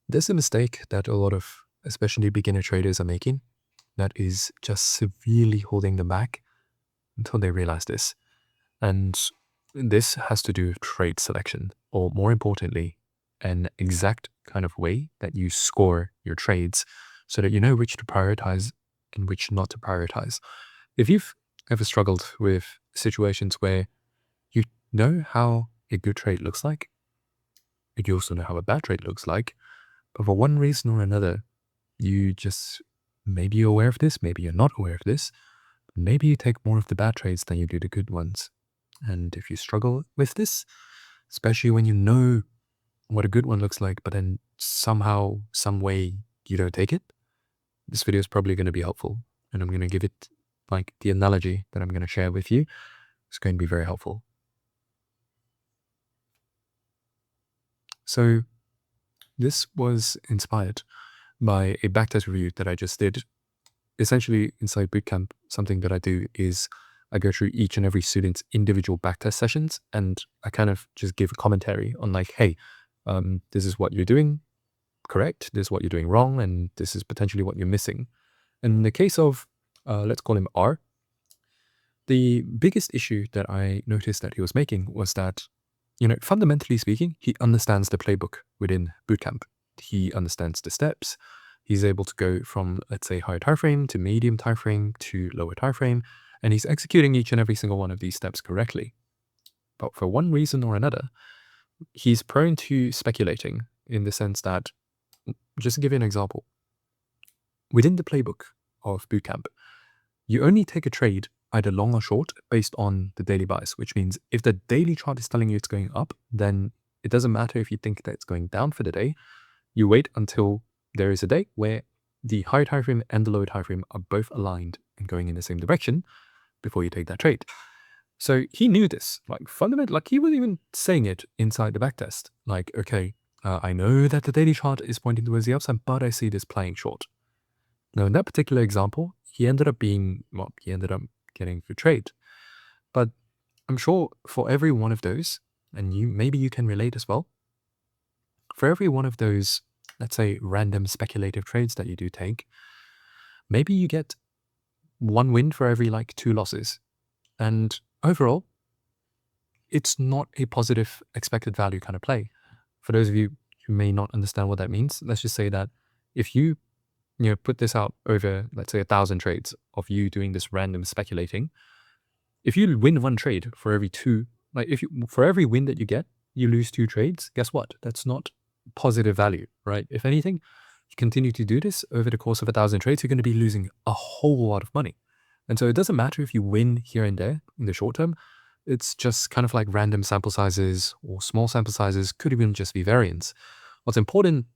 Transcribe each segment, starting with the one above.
There's a mistake that a lot of especially beginner traders are making that is just severely holding them back until they realize this. And this has to do with trade selection, or more importantly, an exact kind of way that you score your trades so that you know which to prioritize and which not to prioritize. If you've ever struggled with situations where you know how a good trade looks like, and you also know how a bad trade looks like, but for one reason or another, you just, maybe you're aware of this, maybe you're not aware of this, maybe you take more of the bad trades than you do the good ones. And if you struggle with this, especially when you know what a good one looks like, but then somehow, some way you don't take it, this video is probably going to be helpful. And I'm going to give it, like, the analogy that I'm going to share with you is going to be very helpful. So this was inspired by a backtest review that I just did. Essentially, inside bootcamp, something that I do is I go through each and every student's individual backtest sessions, and I kind of just give a commentary on, like, hey, this is what you're doing correct, this is what you're doing wrong, and this is potentially what you're missing. And in the case of, let's call him R, the biggest issue that I noticed that he was making was that, fundamentally speaking, he understands the playbook within bootcamp. He understands the steps. He's able to go from, let's say, higher time frame to medium time frame to lower time frame, and he's executing each and every single one of these steps correctly. But for one reason or another, he's prone to speculating, in the sense that, just to give you an example, within the playbook of bootcamp, you only take a trade either long or short based on the daily bias, which means if the daily chart is telling you it's going up, then it doesn't matter if you think that it's going down for the day. You wait until there is a day where the higher time frame and the lower time frame are both aligned and going in the same direction before you take that trade. So he knew this, like, fundamentally, like, he was even saying it inside the backtest, like, okay, I know that the daily chart is pointing towards the upside, but I see this playing short. Now, in that particular example, he ended up getting the trade. But I'm sure for every one of those, and maybe you can relate as well, for every one of those, let's say, random speculative trades that you do take, maybe you get one win for every, like, 2 losses. And overall, it's not a positive expected value kind of play. For those of you who may not understand what that means, let's just say that if you put this out over, let's say, 1,000 trades of you doing this random speculating, if you win one trade for every 2, like, for every win that you get, you lose 2 trades, guess what? That's not positive value, right? If anything, you continue to do this over the course of 1,000 trades, you're going to be losing a whole lot of money. And so it doesn't matter if you win here and there in the short term. It's just kind of like random sample sizes or small sample sizes, could even just be variance. What's important,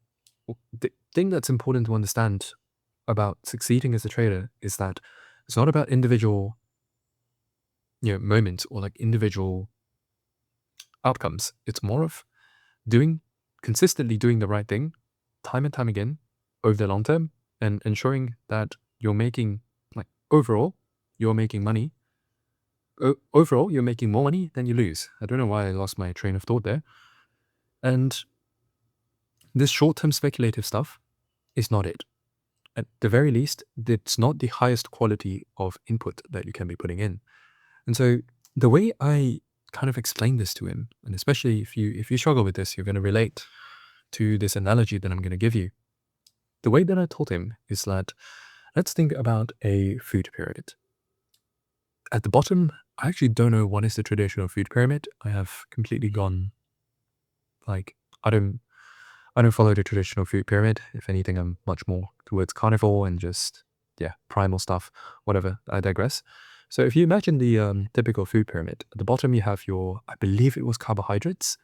the thing that's important to understand about succeeding as a trader is that it's not about individual moments or, like, individual outcomes. It's more of consistently doing the right thing time and time again over the long term, and ensuring that you're making, like, overall, you're making money. Overall, you're making more money than you lose. I don't know why I lost my train of thought there. And this short-term speculative stuff is not it. At the very least, it's not the highest quality of input that you can be putting in. And so the way I kind of explain this to him, and especially if you struggle with this, you're going to relate to this analogy that I'm going to give you. The way that I told him is that, let's think about a food pyramid. At the bottom, I actually don't know what is the traditional food pyramid. I have completely gone, like, I don't follow the traditional food pyramid. If anything, I'm much more towards carnivore and just, primal stuff, whatever. I digress. So if you imagine the typical food pyramid, at the bottom you have your, I believe it was carbohydrates.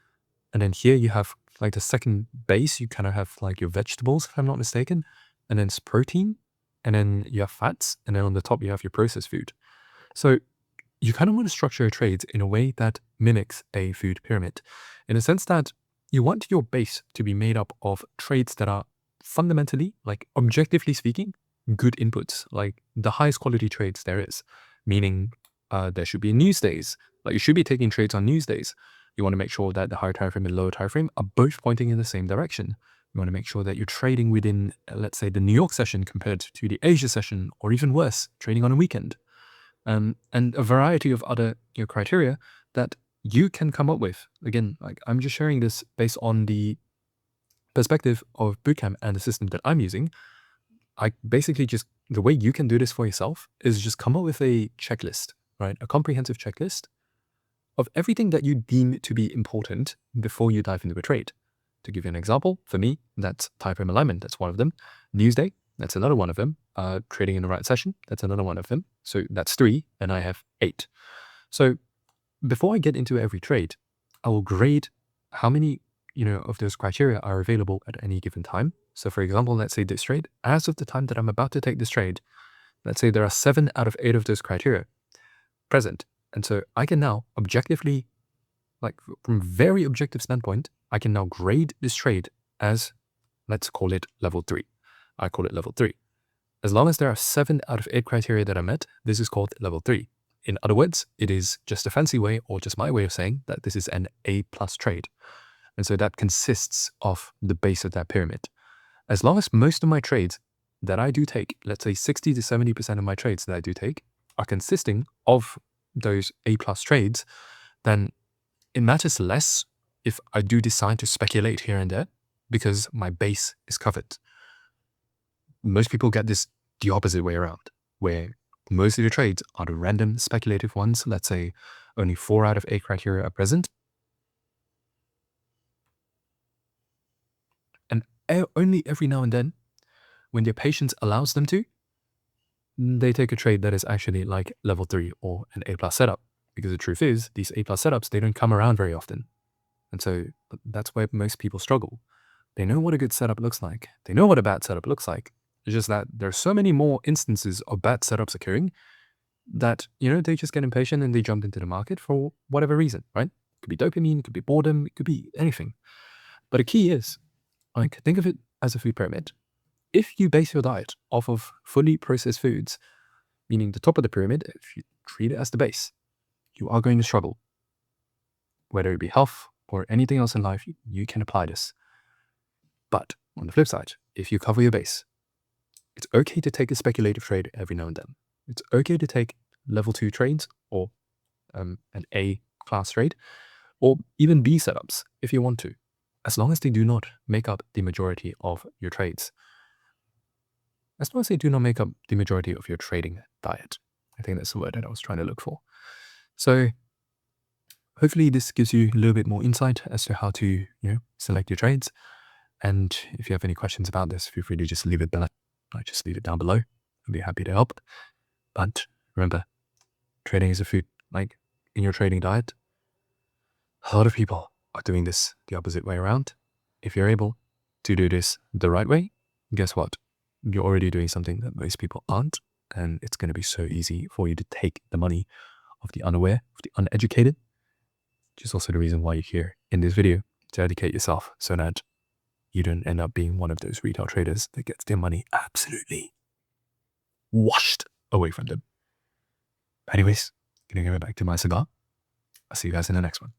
And then here you have, like, the second base, you kind of have, like, your vegetables, if I'm not mistaken. And then it's protein. And then you have fats. And then on the top you have your processed food. So you kind of want to structure your trades in a way that mimics a food pyramid, in a sense that you want your base to be made up of trades that are fundamentally, like, objectively speaking, good inputs, like the highest quality trades there is. Meaning there should be news days. Like, you should be taking trades on news days. You want to make sure that the higher time frame and lower time frame are both pointing in the same direction. You want to make sure that you're trading within, let's say, the New York session compared to the Asia session, or even worse, trading on a weekend. And a variety of other criteria that you can come up with. Again, like, I'm just sharing this based on the perspective of bootcamp and the system that I'm using. I basically just, the way you can do this for yourself is just come up with a checklist, right? A comprehensive checklist of everything that you deem to be important before you dive into a trade. To give you an example, for me, that's time frame alignment. That's one of them. Newsday, that's another one of them. Trading in the right session, that's another one of them. So that's 3, and I have 8. So before I get into every trade, I will grade how many of those criteria are available at any given time. So for example, let's say this trade, as of the time that I'm about to take this trade, let's say there are 7 out of 8 of those criteria present. And so I can now objectively, like from a very objective standpoint, I can now grade this trade as, let's call it level 3. I call it level 3. As long as there are 7 out of 8 criteria that are met, this is called level 3. In other words, it is just a fancy way, or just my way of saying that this is an A+ trade. And so that consists of the base of that pyramid. As long as most of my trades that I do take, let's say 60 to 70% of my trades that I do take, are consisting of those A+ trades, then it matters less if I do decide to speculate here and there, because my base is covered. Most people get this the opposite way around, where most of the trades are the random speculative ones. Let's say only 4 out of 8 criteria are present. And only every now and then, when their patience allows them to, they take a trade that is actually like level 3 or an A+ setup. Because the truth is, these A+ setups, they don't come around very often. And so that's where most people struggle. They know what a good setup looks like. They know what a bad setup looks like. It's just that there are so many more instances of bad setups occurring that, they just get impatient and they jump into the market for whatever reason, right? It could be dopamine, it could be boredom, it could be anything. But the key is, like, think of it as a food pyramid. If you base your diet off of fully processed foods, meaning the top of the pyramid, if you treat it as the base, you are going to struggle. Whether it be health or anything else in life, you can apply this. But on the flip side, if you cover your base, it's okay to take a speculative trade every now and then. It's okay to take level 2 trades, or an A class trade, or even B setups if you want to, as long as they do not make up the majority of your trades. As long as they do not make up the majority of your trading diet. I think that's the word that I was trying to look for. So hopefully this gives you a little bit more insight as to how to, select your trades. And if you have any questions about this, feel free to just leave it below. Just leave it down below. I'll be happy to help. But remember, trading is a food. Like, in your trading diet, a lot of people are doing this the opposite way around. If you're able to do this the right way, guess what? You're already doing something that most people aren't. And it's going to be so easy for you to take the money of the unaware, of the uneducated. Which is also the reason why you're here in this video, to educate yourself so that you don't end up being one of those retail traders that gets their money absolutely washed away from them. Anyways, gonna go back to my cigar. I'll see you guys in the next one.